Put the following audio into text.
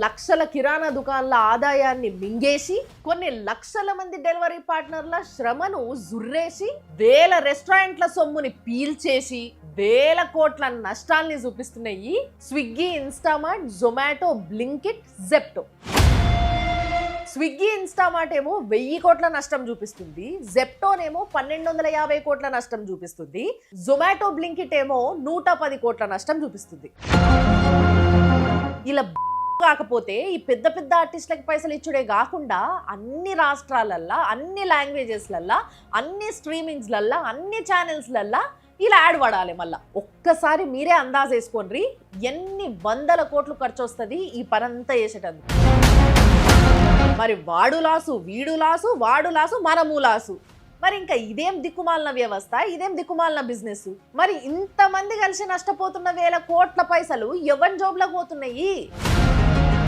లక్షల కిరాణా దుకాణాల ఆదాయాన్ని మింగేసి కొన్ని లక్షల మంది డెలివరీ పార్ట్నర్ల శ్రమను జుర్రేసి వేల రెస్టారెంట్ల సొమ్ముని పీల్చేసి వేల కోట్ల నష్టాల్ని చూపిస్తున్నాయి Swiggy, Instamart, Zomato, Blinkit, Zepto. Swiggy, Instamart ఏమో 1000 కోట్ల నష్టం చూపిస్తుంది, జెప్టోనేమో 1250 కోట్ల నష్టం చూపిస్తుంది, జొమాటో, బ్లింకిట్ ఏమో 110 కోట్ల నష్టం చూపిస్తుంది. ఇలా కాకపోతే ఈ పెద్ద పెద్ద ఆర్టిస్టులకి పైసలు ఇచ్చుడే కాకుండా అన్ని రాష్ట్రాలల్లా, అన్ని లాంగ్వేజెస్లల్లా, అన్ని స్ట్రీమింగ్స్లల్లా, అన్ని ఛానల్స్లల్లా ఇలా యాడ్ పడాలి. మళ్ళీ ఒక్కసారి మీరే అందాజు వేసుకోండి ఎన్ని వందల కోట్లు ఖర్చు వస్తుంది ఈ పనంతా చేసేటందుకు. మరి వాడు లాసు, వీడు లాసు, వాడు లాసు, మనము లాసు. మరి ఇంకా ఇదేం దిక్కుమాలిన వ్యవస్థ, ఇదేం దిక్కుమాలిన బిజినెస్. మరి ఇంతమంది కలిసి నష్టపోతున్న వేల కోట్ల పైసలు ఎవరి జోబులకు పోతున్నాయి?